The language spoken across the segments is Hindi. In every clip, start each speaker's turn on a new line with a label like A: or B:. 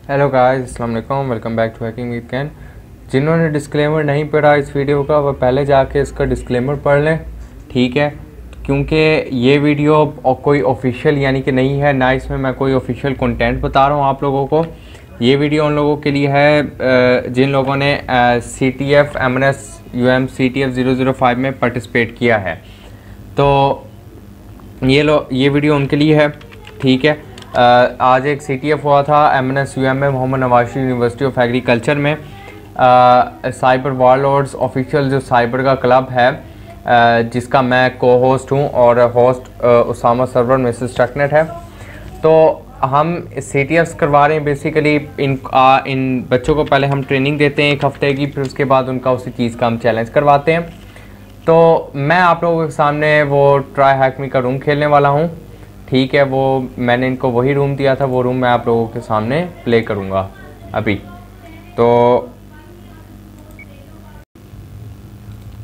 A: हेलो गाइस, अस्सलाम वालेकुम, welcome back to hacking with Kane. जिन्होंने डिस्क्लेमर नहीं पढ़ा इस वीडियो का वह पहले जाके इसका डिस्क्लेमर पढ़ लें, ठीक है। क्योंकि ये वीडियो कोई ऑफिशियल यानी कि नहीं है, ना इसमें मैं कोई ऑफिशियल कंटेंट बता रहा हूँ आप लोगों को। ये वीडियो उन लोगों के लिए है जिन लोगों ने CTF MNS UM CTF 005 में पार्टिसिपेट किया है, तो ये वीडियो उनके लिए है, ठीक है। आज एक CTF हुआ था MNS UM में मोहम्मद नवाशी यूनिवर्सिटी ऑफ एग्रीकल्चर में। साइबर वॉरलॉर्ड्स ऑफिशियल जो साइबर का क्लब है, जिसका मैं को होस्ट हूँ और होस्ट उसामा सरवर मिसेस टकनेट है। तो हम CTFs करवा रहे हैं बेसिकली। इन बच्चों को पहले हम ट्रेनिंग देते हैं 1 हफ्ते की, फिर उसके बाद उनका उसी चीज़ का हम चैलेंज करवाते हैं। तो मैं आप लोगों के सामने वो ट्राई हैक मी का रूम खेलने वाला हूँ, ठीक है। वो मैंने इनको वही रूम दिया था, वो रूम मैं आप लोगों के सामने प्ले करूँगा अभी।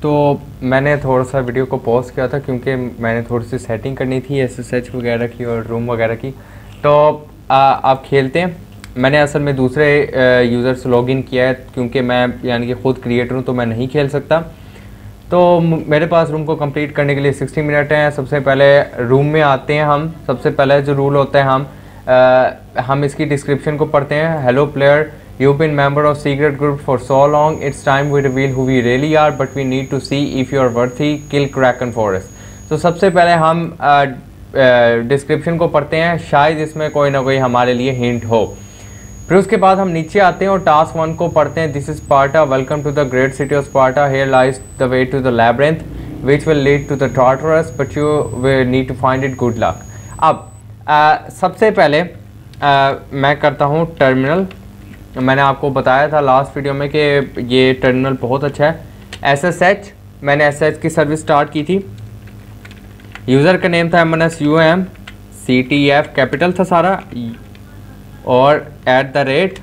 A: तो मैंने थोड़ा सा वीडियो को पॉज किया था क्योंकि मैंने थोड़ी सी सेटिंग करनी थी SSH वगैरह की और रूम वगैरह की। तो आप खेलते हैं। मैंने असल में दूसरे यूज़र से लॉगिन किया है क्योंकि मैं यानी कि ख़ुद क्रिएटर हूँ, तो मैं नहीं खेल सकता। तो मेरे पास रूम को कंप्लीट करने के लिए 60 मिनट हैं। सबसे पहले रूम में आते हैं हम। सबसे पहले जो रूल होता है हम इसकी डिस्क्रिप्शन को पढ़ते हैं। Hello player, you been member of secret group for so long, it's time we reveal who we really are, but we need to see if you are worthy, kill Kraken for us. तो सबसे पहले हम डिस्क्रिप्शन को पढ़ते हैं, शायद इसमें कोई ना कोई हमारे लिए हिंट हो। फिर उसके बाद हम नीचे आते हैं और टास्क 1 को पढ़ते हैं। This is Sparta, welcome to the great city of Sparta, here lies the way to the labyrinth which will lead to the Tartarus, but you will need to find it, good luck. अब सबसे पहले मैं करता हूँ टर्मिनल। मैंने आपको बताया था लास्ट वीडियो में कि ये टर्मिनल बहुत अच्छा है। SSH, मैंने SSH की सर्विस स्टार्ट की थी। यूज़र का नेम था MNS UM CTF, कैपिटल था सारा, और @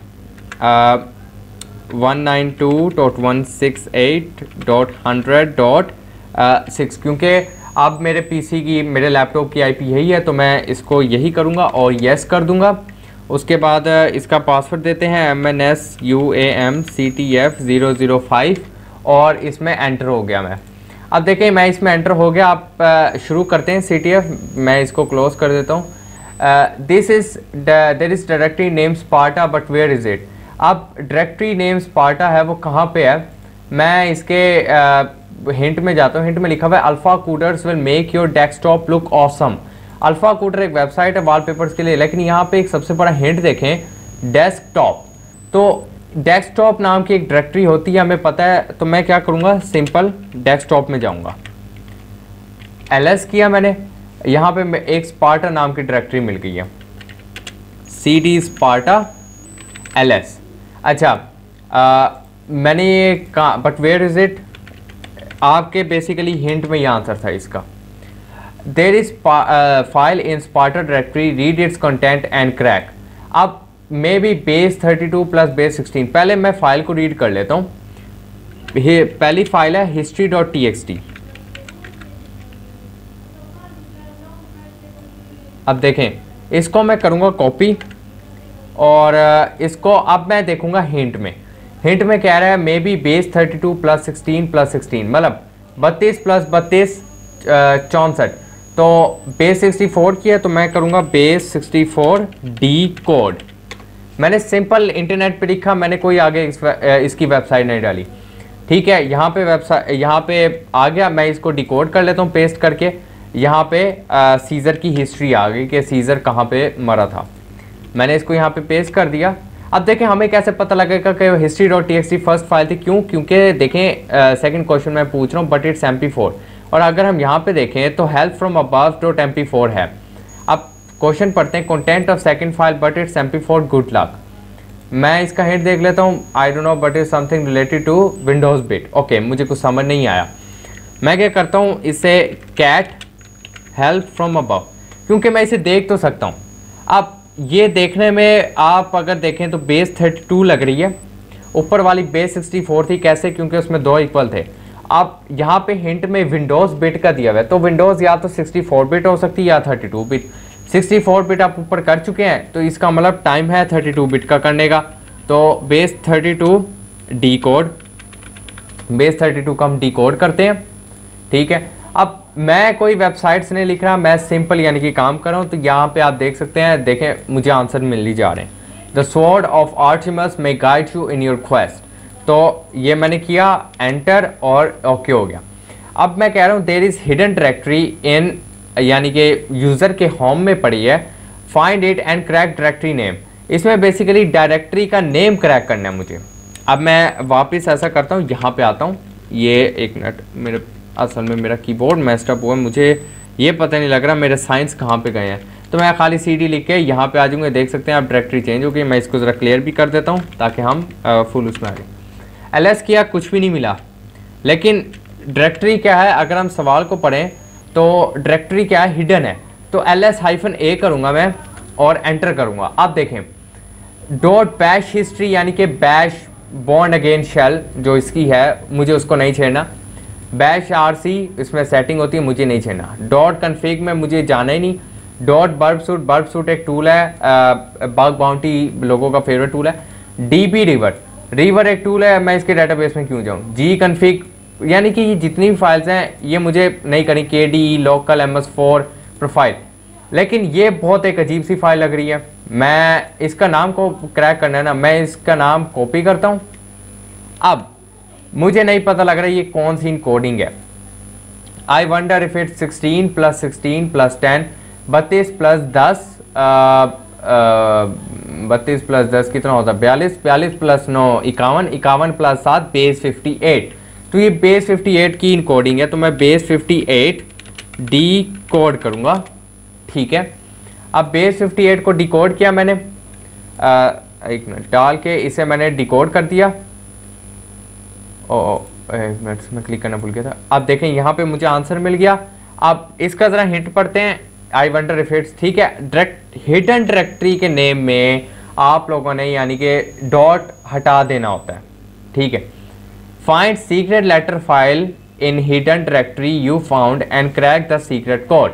A: 192.168.100.6, क्योंकि अब मेरे PC की, मेरे लैपटॉप की IP यही है, तो मैं इसको यही करूँगा और येस कर दूँगा। उसके बाद इसका पासवर्ड देते हैं MNS UAM CTF 005 और इसमें एंटर हो गया मैं। अब देखें मैं इसमें एंटर हो गया। आप शुरू करते हैं CTF। मैं इसको क्लोज कर देता हूँ। There is directory name Sparta, but where is it. अब डायरेक्टरी नेम स्पार्टा है, वो कहाँ पे है? मैं इसके हिंट में जाता हूँ। हिंट में लिखा हुआ है alpha coders will make your desktop look awesome. Alpha coder एक वेबसाइट है वॉलपेपर्स के लिए, लेकिन यहाँ पे एक सबसे बड़ा हिंट देखें, डेस्कटॉप। तो डेस्कटॉप नाम की एक डायरेक्टरी होती है, हमें पता है। तो मैं क्या करूँगा, सिंपल डेस्कटॉप में जाऊँगा, LS किया मैंने। यहाँ पे एक स्पार्टा नाम की डायरेक्टरी मिल गई है, CD स्पार्टा LS। अच्छा, मैंने ये कहा, बट वेयर इज इट? आपके बेसिकली हिंट में ये आंसर था इसका। There is file in Sparta directory, read its content and crack. अब may be base 32 plus base 16। पहले मैं फाइल को रीड कर लेता हूँ। पहली फाइल है history.txt। अब देखें, इसको मैं करूँगा कॉपी और इसको अब मैं देखूँगा हिंट में। हिंट में कह रहा है मे बी बेस 32 प्लस 16 मतलब 32 प्लस 32 64। तो बेस 64 की है, तो मैं करूँगा बेस 64 डी कोड। मैंने सिंपल इंटरनेट पे लिखा, मैंने कोई आगे इसकी वेबसाइट नहीं डाली, ठीक है। यहाँ पे वेबसाइट, यहाँ पे आ गया। मैं इसको डिकोड कर लेता हूँ पेस्ट करके। यहाँ पे सीज़र की हिस्ट्री आ गई कि सीज़र कहाँ पे मरा था। मैंने इसको यहाँ पे पेस्ट कर दिया। अब देखें हमें कैसे पता लगेगा कि history.txt फर्स्ट फाइल थी, क्यों? क्योंकि देखें सेकंड क्वेश्चन मैं पूछ रहा हूँ, बट इट्स MP4। और अगर हम यहाँ पे देखें तो हेल्प फ्रॉम above.mp4 है। अब क्वेश्चन पढ़ते हैं, content of second file but it's MP4, good luck. मैं इसका हिंट देख लेता हूँ, I don't know but is something related to Windows bit. Okay, मुझे कुछ समझ नहीं आया। मैं क्या करता हूँ, इसे कैट हेल्प फ्रॉम अबव, क्योंकि मैं इसे देख तो सकता हूँ। अब ये देखने में आप अगर देखें तो बेस 32 लग रही है, ऊपर वाली बेस 64 थी। कैसे? क्योंकि उसमें 2 इक्वल थे। अब यहाँ पे हिंट में विंडोज़ बिट का दिया हुआ है, तो विंडोज़ या तो 64 बिट हो सकती है या 32 बिट। 64 बिट आप ऊपर कर चुके हैं, तो इसका मतलब टाइम है 32 बिट का करने का। तो बेस 32 डी कोड, बेस 32 का हम डी कोड करते हैं, ठीक है। अब मैं कोई वेबसाइट्स नहीं लिख रहा, मैं सिंपल यानी कि काम कर रहा हूँ। तो यहाँ पे आप देख सकते हैं, देखें मुझे आंसर मिल ही जा रहे हैं। The sword of Artemis may guide you in your quest. तो ये मैंने किया, एंटर और ओके हो गया। अब मैं कह रहा हूँ there is hidden directory in, यानी कि यूज़र के होम में पड़ी है, find it and crack directory name. इसमें बेसिकली डायरेक्टरी का नेम क्रैक करना है मुझे। अब मैं वापस ऐसा करता हूँ, यहाँ पे आता हूँ। ये एक मिनट, मेरे असल में मेरा कीबोर्ड मेस्टअप हुआ है, मुझे ये पता नहीं लग रहा मेरे साइंस कहाँ पे गए हैं। तो मैं खाली CD लिख के यहाँ पे आ जाऊँगा, देख सकते हैं आप डायरेक्टरी चेंज हो गई। मैं इसको ज़रा क्लियर भी कर देता हूँ ताकि हम फुल उसमें आ जाए। LS किया, कुछ भी नहीं मिला। लेकिन डायरेक्टरी क्या है, अगर हम सवाल को पढ़ें तो डायरेक्टरी क्या है, हिडन है। तो LS-A करूँगा मैं और एंटर करूँगा। आप देखें .bash हिस्ट्री, यानी कि बैश बॉर्न अगेन शेल जो इसकी है, मुझे उसको नहीं छेड़ना। बैश RC इसमें सेटिंग होती है, मुझे नहीं छेड़ना। डॉट कन्फिग में मुझे जाना ही नहीं। डॉट बर्ब सूट एक टूल है, बग बाउंटी लोगों का फेवरेट टूल है। DB रिवर एक टूल है, मैं इसके डेटाबेस में क्यों जाऊँ। G कन्फिग, यानी कि ये जितनी भी फाइल्स हैं ये मुझे नहीं करनी। KDE लोकल MS4 प्रोफाइल, लेकिन ये बहुत एक अजीब सी फाइल लग रही है। मैं इसका नाम को क्रैक करना है ना, मैं इसका नाम कॉपी करता हूँ। अब मुझे नहीं पता लग रहा है ये कौन सी इनकोडिंग है। आई वंडर इफ इट 16 + 16 + 10, 32 + 10, 32 + 10 कितना होता है, 42, 42 + 9 51, 51 + 7 बेस 58। तो ये बेस 58 की इनकोडिंग है, तो मैं बेस 58 डी कोड करूँगा, ठीक है। अब बेस 58 को डिकोड किया मैंने, एक मिनट डाल के इसे मैंने डिकोड कर दिया। एक मिनट मैं क्लिक करना भूल गया था। अब देखें यहाँ पे मुझे आंसर मिल गया। अब इसका ज़रा हिंट पढ़ते हैं, आई वंडर इफ इट्स, ठीक है। हिडन डायरेक्टरी के नेम में आप लोगों ने यानी कि डॉट हटा देना होता है, ठीक है। Find secret letter file in hidden directory you found and crack the secret code.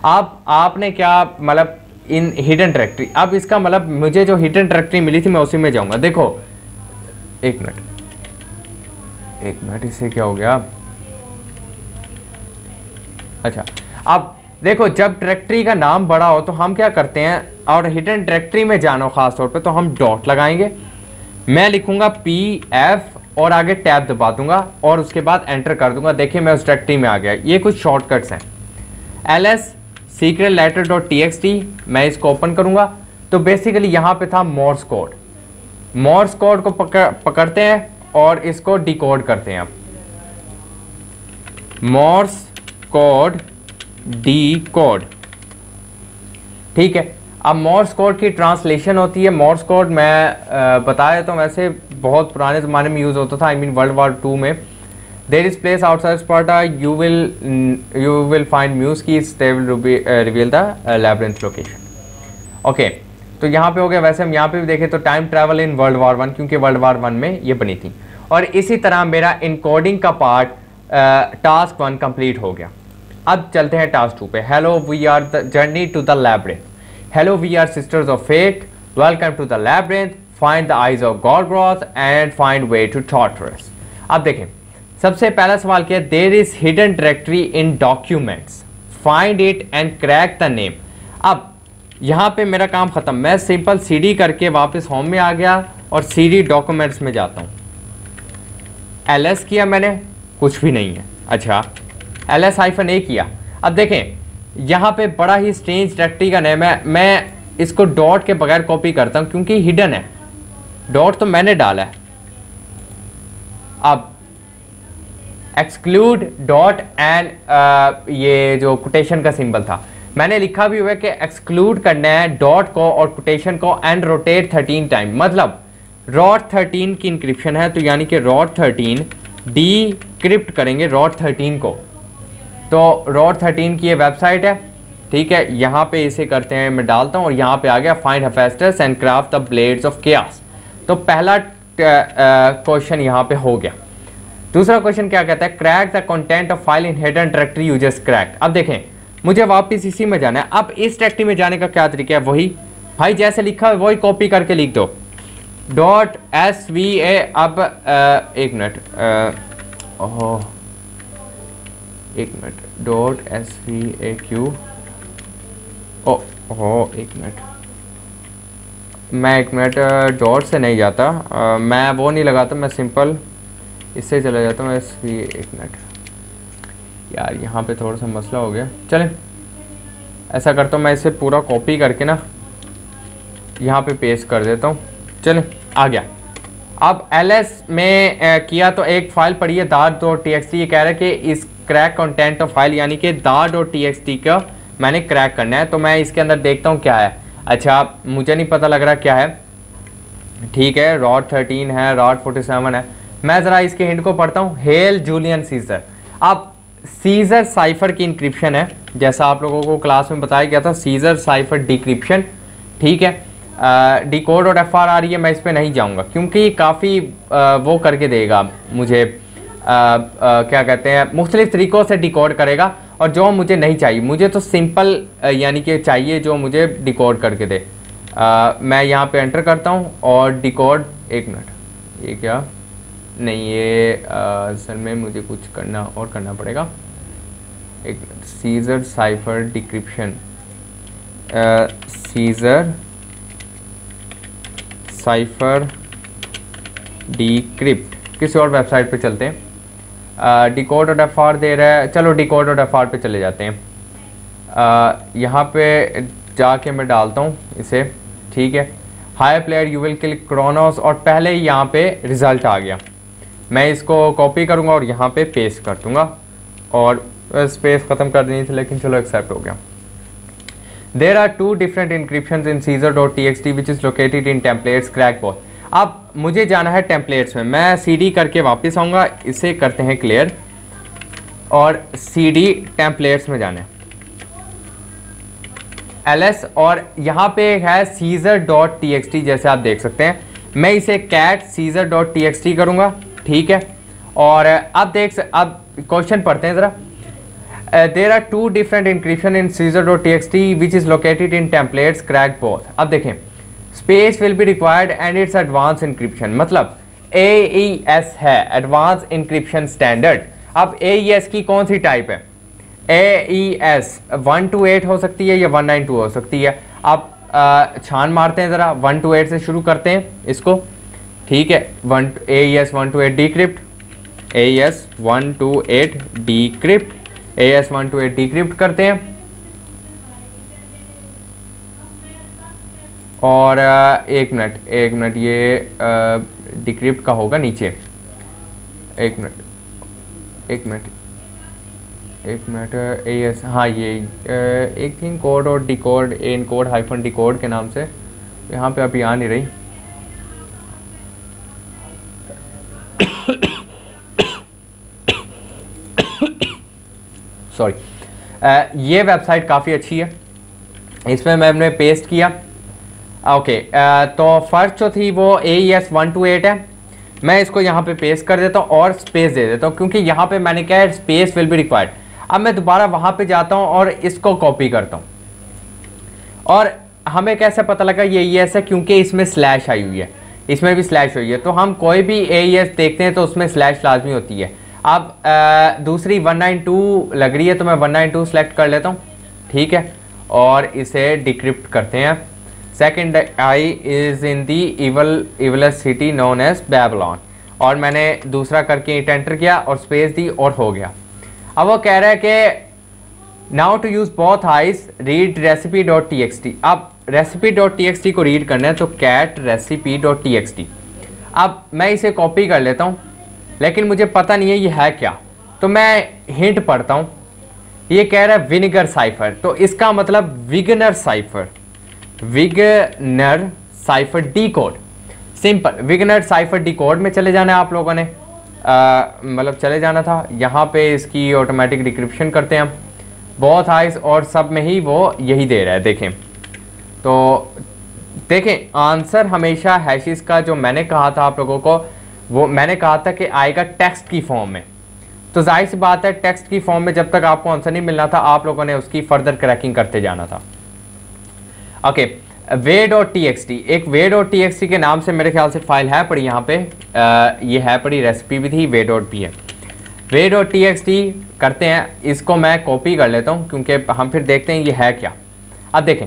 A: अब आपने क्या मतलब इन हिडन डायरेक्टरी, अब इसका मतलब मुझे जो हिडन डायरेक्टरी मिली थी मैं उसी में जाऊंगा। देखो एक मिनट इससे क्या हो गया। अच्छा, अब देखो जब डायरेक्टरी का नाम बड़ा हो तो हम क्या करते हैं, और हिडन डायरेक्टरी में जाना हो खास तौर पे, तो हम डॉट लगाएंगे। मैं लिखूंगा PF और आगे टैब दबा दूंगा और उसके बाद एंटर कर दूंगा। देखिए मैं उस डायरेक्टरी में आ गया। ये कुछ शॉर्टकट्स हैं। LS सीक्रेट लेटर .txt, मैं इसको ओपन करूंगा तो बेसिकली यहाँ पे था मोर्स कोड। मोर्स कोड को पकड़ते हैं और इसको डिकोड करते हैं। अब मोर्स कोड डी कोड, ठीक है। अब मोर्स कोड की ट्रांसलेशन होती है। मोर्स कोड मैं बताया तो वैसे बहुत पुराने ज़माने में यूज़ होता था, I mean World War II में। There is place outside Sparta, you will find muse keys, they will reveal the labyrinth location. Okay, तो यहाँ पे हो गया। वैसे हम यहाँ पे भी देखें तो time travel in World War I, क्योंकि World War I में ये बनी थी। और इसी तरह मेरा इनकोडिंग का पार्ट टास्क 1 कंप्लीट हो गया। अब चलते हैं टास्क 2 पे। Hello we are the journey to the labyrinth, hello we are sisters of fate, welcome to the labyrinth, find the eyes of Gorgoth and find way to Tartarus. अब देखें सबसे पहला सवाल क्या है, there is hidden directory in documents, find it and crack the name. अब यहाँ पे मेरा काम खत्म, मैं सिंपल CD करके वापस होम में आ गया और CD डॉक्यूमेंट्स में जाता हूँ। LS किया मैंने, कुछ भी नहीं है। अच्छा, LS-A किया। अब देखें यहाँ पे बड़ा ही स्ट्रेंज डायरेक्टरी का नेम है। मैं इसको डॉट के बगैर कॉपी करता हूँ क्योंकि हिडन है, डॉट तो मैंने डाला है। अब एक्सक्लूड डॉट एंड ये जो कोटेशन का सिंबल था मैंने लिखा भी हुआ है कि एक्सक्लूड करना है डॉट को और कोटेशन को एंड रोटेट 13 टाइम, मतलब रॉट 13 की इंक्रिप्शन है, तो यानी कि रॉट 13 डीक्रिप्ट करेंगे रॉट 13 को। तो रॉट 13 की ये वेबसाइट है, ठीक है। यहाँ पे इसे करते हैं, मैं डालता हूँ और यहाँ पे आ गया find Hephaestus and craft the blades of chaos. तो पहला क्वेश्चन यहाँ पे हो गया। दूसरा क्वेश्चन क्या कहता है, crack the content of file in hidden directory you just cracked. अब देखें मुझे वापस इसी में जाना है। अब इस डायरेक्टरी में जाने का क्या तरीका है, वही भाई जैसे लिखा है वही कॉपी करके लिख दो, डॉट एस वी ए। अब एक मिनट, ओह एक minute, dot S V A Q, oh एक मिनट, मैं एक मिनट डॉट से नहीं जाता, मैं वो नहीं लगाता, मैं सिंपल इससे चला जाता हूँ एस वी। एक मिनट यार, यहाँ पे थोड़ा सा मसला हो गया। चलें ऐसा करता हूँ, मैं इसे पूरा कॉपी करके ना यहाँ पे पेस्ट कर देता हूँ। चलें आ गया। अब ls में किया तो एक फाइल पड़ी है dart.txt। ये कह रहा है कि इस क्रैक कंटेंट ऑफ फाइल, यानी कि dart.txt का मैंने क्रैक करना है। तो मैं इसके अंदर देखता हूँ क्या है। अच्छा मुझे नहीं पता लग रहा क्या है, ठीक है, रॉड 13 है, रॉड 47 है। मैं ज़रा इसके हिंट को पढ़ता हूँ, हेल जूलियन सीजर। अब सीजर साइफर की इंक्रिप्शन है, जैसा आप लोगों को क्लास में बताया गया था, सीजर साइफर डिक्रिप्शन, ठीक है। डिकोड और एफ आर आ रही है, मैं इस पर नहीं जाऊंगा क्योंकि काफ़ी वो करके देगा मुझे, क्या कहते हैं, मुख्तलिफ तरीक़ों से डिकोड करेगा, और जो मुझे नहीं चाहिए, मुझे तो सिंपल यानी कि चाहिए जो मुझे डिकोड करके दे। मैं यहाँ पे एंटर करता हूँ और डिकोड, एक मिनट, ये क्या नहीं, ये असल में मुझे कुछ करना और करना पड़ेगा। एक minute, scissor cipher decryption, scissor cipher decrypt, किसी और वेबसाइट पे चलते हैं। डिकोड और एफ आर दे रहा है, चलो डिकोड और एफ आर पे चले जाते हैं। यहाँ पे जाके मैं डालता हूँ इसे, ठीक है। Hi player you will kill Kronos, और पहले ही यहाँ पे रिजल्ट आ गया। मैं इसको कॉपी करूँगा और यहाँ पे पेस्ट कर दूँगा, और स्पेस ख़त्म कर देनी थी लेकिन चलो एक्सेप्ट हो गया। There are two different encryptions in caesar.txt which is located in templates crackbot। अब मुझे जाना है टेम्पलेट्स में, मैं cd करके वापस आऊँगा, इसे करते हैं क्लियर और cd टेम्पलेट्स में जाना है ls, और यहाँ पे है caesar.txt जैसे आप देख सकते हैं। मैं इसे cat caesar.txt करूँगा, ठीक है। और अब अब क्वेश्चन पढ़ते हैं ज़रा। There are two different encryption in caesar.txt which is located in templates crack both। अब देखें, space will be required and it's advanced encryption, मतलब AES है advanced encryption standard। अब AES की कौन सी टाइप है, AES 128 हो सकती है या 192 हो सकती है। अब छान मारते हैं ज़रा, 128 से शुरू करते हैं इसको, ठीक है। AES 128 decrypt, AES 128 decrypt, AES 128 decrypt करते हैं, और एक मिनट ये डिक्रिप्ट का होगा नीचे, एक मिनट AES, हाँ ये एक थिंग कोड और डिकोड, इनकोड हाइफन डिकोड के नाम से यहाँ पे अभी आ नहीं रही। सॉरी, ये वेबसाइट काफ़ी अच्छी है, इसमें मैंने पेस्ट किया। ओके, तो फर्स्ट जो थी वो AES 128 है। मैं इसको यहाँ पे पेस्ट कर देता हूँ और स्पेस दे देता हूँ क्योंकि यहाँ पे मैंने क्या है, स्पेस विल बी रिक्वायर्ड। अब मैं दोबारा वहाँ पे जाता हूँ और इसको कॉपी करता हूँ, और हमें कैसे पता लगा ये AES है, क्योंकि इसमें स्लैश आई हुई है, इसमें भी स्लैश हुई है। तो हम कोई भी AES देखते हैं तो उसमें स्लैश लाजमी होती है। अब दूसरी 192 लग रही है तो मैं 192 सेलेक्ट कर लेता हूँ, ठीक है, और इसे डिक्रिप्ट करते हैं। Second I is in the evils city known as Babylon, और मैंने दूसरा करके एंटर किया और स्पेस दी और हो गया। अब वो कह रहा है कि now to use both eyes read recipe.txt। अब recipe.txt को रीड करना है तो cat recipe.txt। अब मैं इसे कॉपी कर लेता हूँ लेकिन मुझे पता नहीं है ये है क्या, तो मैं हिंट पढ़ता हूँ। ये कह रहा है विनेगर साइफर, तो इसका मतलब Vigenere cipher, Vigenere cipher decode. Simple Vigenere cipher decode में चले जाना है आप लोगों ने, मतलब चले जाना था। यहाँ पे इसकी ऑटोमेटिक डिक्रिप्शन करते हैं हम, बहुत हाइस और सब में ही वो यही दे रहा है। देखें तो देखें आंसर हमेशा हैशेस का जो मैंने कहा था आप लोगों को, वो मैंने कहा था कि आएगा टेक्स्ट की फॉर्म में। तो जाहिर सी बात है टेक्स्ट की फॉर्म में जब तक आपको आंसर नहीं मिलना था आप लोगों ने उसकी फर्दर क्रैकिंग करते जाना था। ओके, वे.txt, एक वे.txt के नाम से मेरे ख्याल से फाइल है पड़ी यहाँ पे, ये है पड़ी, रेसिपी भी थी, वे.p है। वे.txt करते हैं, इसको मैं कॉपी कर लेता हूँ क्योंकि हम फिर देखते हैं ये है क्या। अब देखें,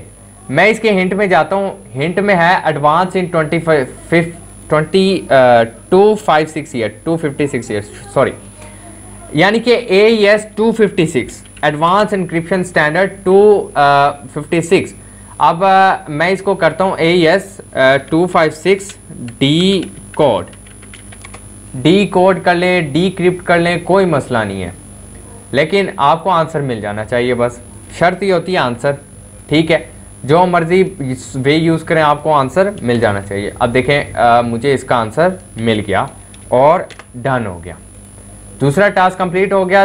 A: मैं इसके हिंट में जाता हूँ, हिंट में है एडवांस इन 256 ईयर, सॉरी, यानी कि AES 256 एडवांस इंक्रिप्शन स्टैंडर्ड 256। अब मैं इसको करता हूँ AES 256 डी कोड कर लें, डीक्रिप्ट कर लें, कोई मसला नहीं है, लेकिन आपको आंसर मिल जाना चाहिए। बस शर्त ये होती है आंसर, ठीक है, जो मर्जी वे यूज़ करें आपको आंसर मिल जाना चाहिए। अब देखें मुझे इसका आंसर मिल गया और डन हो गया, दूसरा टास्क कंप्लीट हो गया।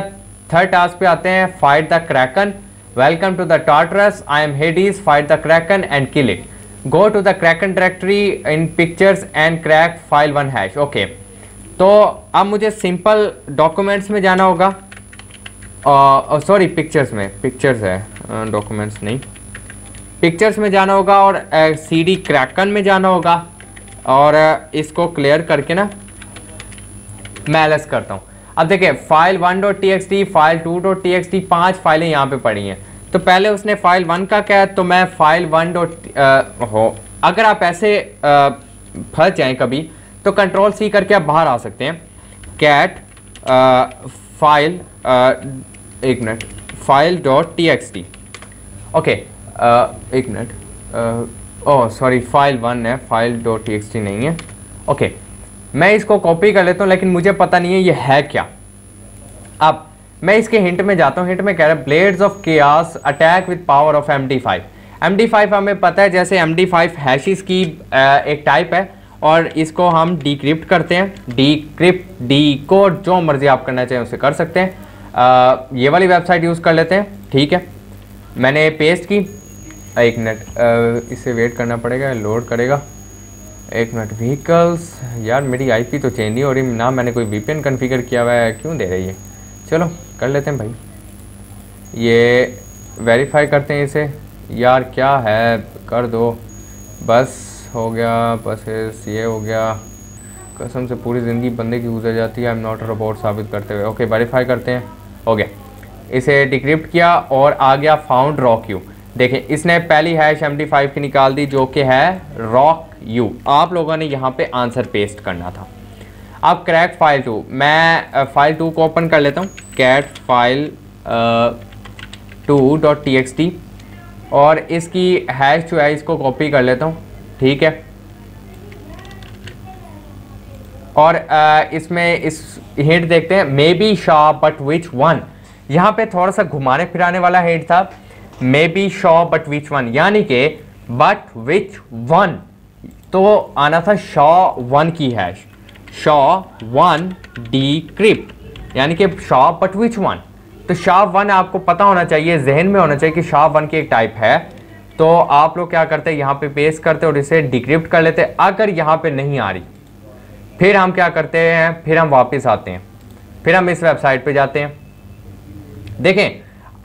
A: थर्ड टास्क पे आते हैं, fight the Kraken, welcome to the Tartarus, I am Hades, fight the Kraken and kill it, go to the Kraken directory in pictures and crack file 1 hash. Okay, तो अब मुझे सिंपल डॉक्यूमेंट्स में जाना होगा, सॉरी पिक्चर्स में, पिक्चर्स है डॉक्यूमेंट्स नहीं, पिक्चर्स में जाना होगा और CD क्रैकन में जाना होगा और इसको क्लियर करके ना मैं एलएस करता हूँ। अब देखिए फाइल 1.txt, फाइल 2.txt, 5 फाइलें यहाँ पे पड़ी हैं। तो पहले उसने फाइल 1 का क्या है, तो मैं फाइल 1. अगर आप ऐसे फंस जाएं कभी तो कंट्रोल C करके आप बाहर आ सकते हैं। कैट फाइल, एक मिनट, फाइल .txt, ओके, एक मिनट, ओह सॉरी, फाइल 1 है, फाइल .txt नहीं है। ओके, मैं इसको कॉपी कर लेता हूँ, लेकिन मुझे पता नहीं है ये है क्या। अब मैं इसके हिंट में जाता हूँ, हिंट में कह रहा है Blades of Chaos attack with power of MD5। MD5 हमें पता है, जैसे MD5 हैशेस की एक टाइप है और इसको हम डीक्रिप्ट करते हैं, डीक्रिप्ट, डीकोड, जो मर्जी आप करना चाहें उसे कर सकते हैं। ये वाली वेबसाइट यूज़ कर लेते हैं, ठीक है, मैंने पेस्ट की, एक मिनट, इसे वेट करना पड़ेगा, लोड करेगा, एक मिनट। व्हीकल्स, यार मेरी IP तो चेंज नहीं हो रही ना, मैंने कोई VPN कॉन्फ़िगर किया हुआ है, क्यों दे रही है। चलो कर लेते हैं भाई, ये वेरीफाई करते हैं इसे, यार क्या है, कर दो, बस हो गया, बस ये हो गया, कसम से पूरी ज़िंदगी बंदे की गुजर जाती है, I am not a robot साबित करते हुए। ओके, वेरीफाई करते हैं, हो गया, इसे डिक्रिप्ट किया और आ गया फाउंड रॉक यू। देखें इसने पहली हैश MD5 की निकाल दी जो कि है रॉक यू। आप लोगों ने यहाँ पे आंसर पेस्ट करना था। अब क्रैक फाइल 2, मैं फाइल 2 को ओपन कर लेता हूँ, कैट फाइल 2.txt, और इसकी हैश जो है इसको कॉपी कर लेता हूँ, ठीक है, और इसमें इस हिंट देखते हैं, may be Shaw but which one. यहाँ पे थोड़ा सा घुमाने फिराने वाला हिंट था, may be Shaw but which one, यानी कि बट विच वन, तो आना था शॉ 1 की हैश, शॉ 1 डीक्रिप्ट, यानी कि शॉ बट विच वन। तो शॉ 1 आपको पता होना चाहिए, जहन में होना चाहिए कि शॉ 1 की एक टाइप है। तो आप लोग क्या करते हैं, यहाँ पे पेस्ट करते और इसे डिक्रिप्ट कर लेते। अगर यहाँ पे नहीं आ रही फिर हम क्या करते हैं, फिर हम वापस आते हैं, फिर हम इस वेबसाइट पे जाते हैं। देखें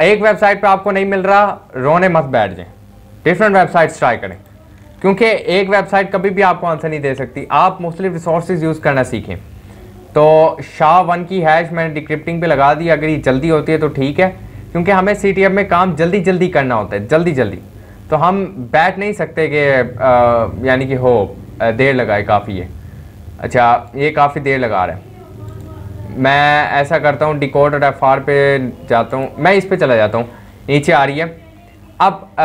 A: एक वेबसाइट पे आपको नहीं मिल रहा, रोने मत बैठ जाएं, डिफरेंट वेबसाइट्स ट्राई करें, क्योंकि एक वेबसाइट कभी भी आपको आंसर नहीं दे सकती। आप मुख्तलिफ रिसोर्सेज यूज़ करना सीखें। तो शॉ 1 की हैश मैंने डिक्रिप्टिंग पे लगा दी, अगर ये जल्दी होती है तो ठीक है, क्योंकि हमें CTF में काम जल्दी जल्दी करना होता है, जल्दी जल्दी, तो हम बैठ नहीं सकते कि यानी कि हो देर लगाए काफ़ी है। अच्छा ये काफ़ी देर लगा रहा है, मैं ऐसा करता हूँ decode.fr पे जाता हूँ, मैं इस पे चला जाता हूँ, नीचे आ रही है। अब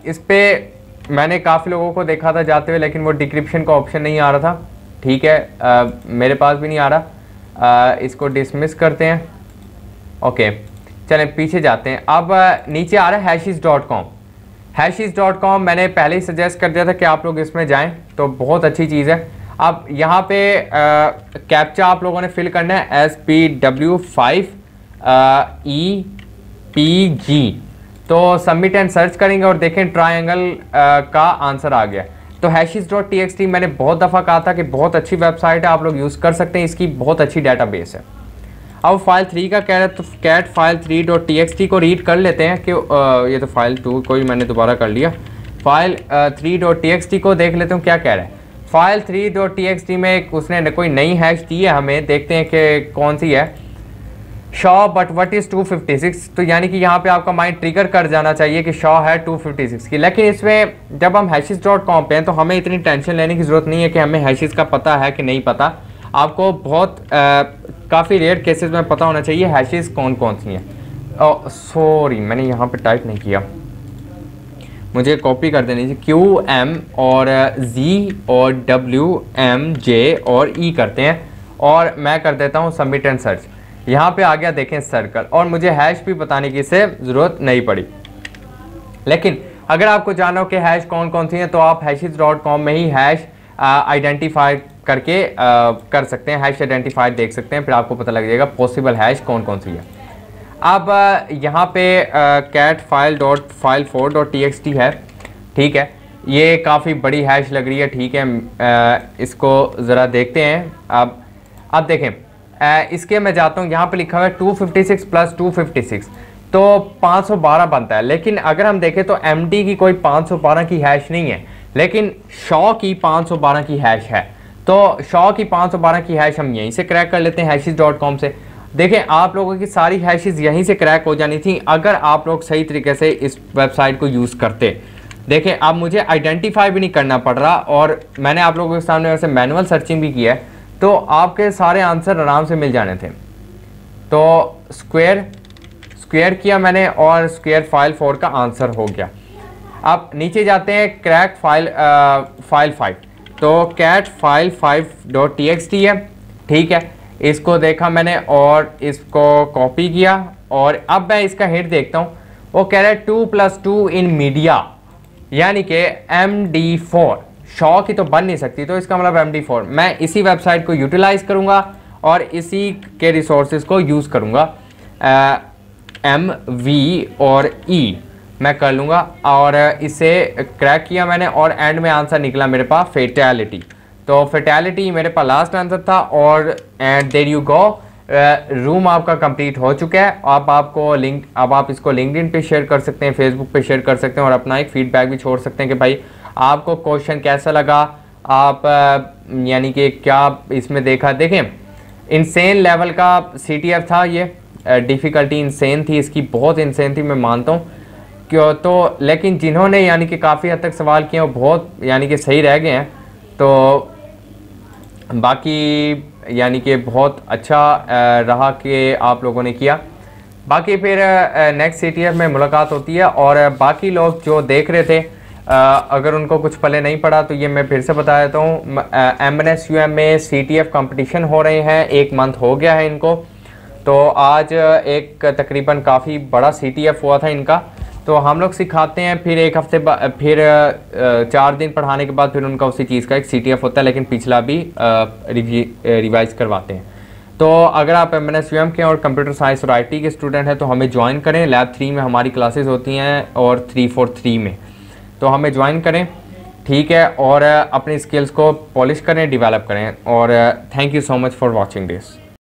A: इस पे मैंने काफ़ी लोगों को देखा था जाते हुए, लेकिन वो डिक्रिप्शन का ऑप्शन नहीं आ रहा था, ठीक है, मेरे पास भी नहीं आ रहा। इसको डिसमिस करते हैं, ओके, चलें पीछे जाते हैं। अब नीचे आ रहा है hashes.com। hashes.com मैंने पहले ही सजेस्ट कर दिया था कि आप लोग इसमें जाएं, तो बहुत अच्छी चीज़ है। अब यहाँ पे कैप्चा आप लोगों ने फिल करना है SPW5EPG, तो सबमिट एंड सर्च करेंगे और देखें ट्रायंगल का आंसर आ गया। तो hashes.txt मैंने बहुत दफ़ा कहा था कि बहुत अच्छी वेबसाइट है, आप लोग यूज़ कर सकते हैं, इसकी बहुत अच्छी डेटाबेस है। अब फाइल 3 का कह रहा है, तो कैट फाइल 3.txt को रीड कर लेते हैं कि ये तो फाइल 2 को ही मैंने दोबारा कर लिया। फाइल 3.txt को देख लेते हूँ क्या कह रहा है। फाइल 3.txt में उसने कोई नई हैश दी है हमें, देखते हैं कि कौन सी है। शॉ बट व्हाट इज़ 256, तो यानी कि यहाँ पे आपका माइंड ट्रिगर कर जाना चाहिए कि शॉ है 256 की। लेकिन इसमें जब हम hashes.com पे हैं तो हमें इतनी टेंशन लेने की ज़रूरत नहीं है कि हमें हैशेस का पता है कि नहीं पता। आपको बहुत काफ़ी रेयर केसेस में पता होना चाहिए हैशेस कौन कौन सी हैं। सॉरी मैंने यहाँ पे टाइप नहीं किया, मुझे कॉपी कर देनी चाहिए। QM और Z और WMJ और E करते हैं और मैं कर देता हूँ सबमिट एंड सर्च। यहाँ पे आ गया देखें सर्कल, और मुझे हैश भी बताने की से ज़रूरत नहीं पड़ी। लेकिन अगर आपको जानना हो कि हैश कौन कौन सी हैं तो आप hashes.com में ही हैश आइडेंटिफाई करके कर सकते हैं, हैश आइडेंटिफाई देख सकते हैं, फिर आपको पता लग जाएगा पॉसिबल हैश कौन कौन सी है। अब यहाँ पे कैट file.file4.txt है, ठीक है, ये काफ़ी बड़ी हैश लग रही है, ठीक है। इसको ज़रा देखते हैं। अब देखें, इसके मैं जाता हूँ, यहाँ पे लिखा हुआ है 256 + 256 तो 512 बनता है। लेकिन अगर हम देखें तो MD की कोई 512 की हैश नहीं है, लेकिन शॉ की 512 की हैश है। तो शॉ की 512 की हैश हम यहीं से क्रैक कर लेते हैं hashes.com से। देखें आप लोगों की सारी हैशेस यहीं से क्रैक हो जानी थी अगर आप लोग सही तरीके से इस वेबसाइट को यूज़ करते। देखें अब मुझे आइडेंटिफाई भी नहीं करना पड़ रहा, और मैंने आप लोगों के सामने वैसे मैनुअल सर्चिंग भी किया है, तो आपके सारे आंसर आराम से मिल जाने थे। तो स्क्वायर किया मैंने और स्क्वायर फाइल 4 का आंसर हो गया। अब नीचे जाते हैं, क्रैक फाइल 5, तो कैट file5.txt है, ठीक है। इसको देखा मैंने और इसको कॉपी किया, और अब मैं इसका हिंट देखता हूँ। वो कह रहा है 2 + 2 इन मीडिया, यानी कि MD4। शॉ की तो बन नहीं सकती, तो इसका मतलब MD4। मैं इसी वेबसाइट को यूटिलाइज करूँगा और इसी के रिसोर्सेज को यूज़ करूँगा। MV और E मैं कर लूँगा, और इसे क्रैक किया मैंने, और एंड में आंसर निकला मेरे पास फेटैलिटी। तो फेटैलिटी मेरे पास लास्ट आंसर था, और देयर यू गो, रूम आपका कंप्लीट हो चुका है। अब आप इसको लिंक्डइन पे शेयर कर सकते हैं, फेसबुक पे शेयर कर सकते हैं, और अपना एक फीडबैक भी छोड़ सकते हैं कि भाई आपको क्वेश्चन कैसा लगा, आप यानी कि क्या इसमें देखा। देखें इंसेन लेवल का CTF था ये, डिफ़िकल्टी इंसेन थी इसकी, बहुत इंसेन थी, मैं मानता हूँ क्यों। तो लेकिन जिन्होंने यानी कि काफ़ी हद तक सवाल किए वो बहुत यानी कि सही रह गए हैं, तो बाकी यानी कि बहुत अच्छा रहा कि आप लोगों ने किया। बाकी फिर नेक्स्ट CTF में मुलाकात होती है। और बाकी लोग जो देख रहे थे अगर उनको कुछ पले नहीं पड़ा तो ये मैं फिर से बता देता हूँ, MNSUM में CTF कंपटीशन हो रहे हैं, 1 मंथ हो गया है इनको। तो आज एक तकरीबन काफ़ी बड़ा CTF हुआ था इनका, तो हम लोग सिखाते हैं, फिर एक हफ्ते बाद, फिर 4 दिन पढ़ाने के बाद फिर उनका उसी चीज़ का एक CTF होता है, लेकिन पिछला भी रिवाइज करवाते हैं। तो अगर आप MNSUM के और कंप्यूटर साइंस और IT के स्टूडेंट हैं तो हमें ज्वाइन करें। लैब 3 में हमारी क्लासेस होती हैं और 343 में, तो हमें ज्वाइन करें, ठीक है, और अपनी स्किल्स को पॉलिश करें, डेवलप करें। और thank you so much for watching this.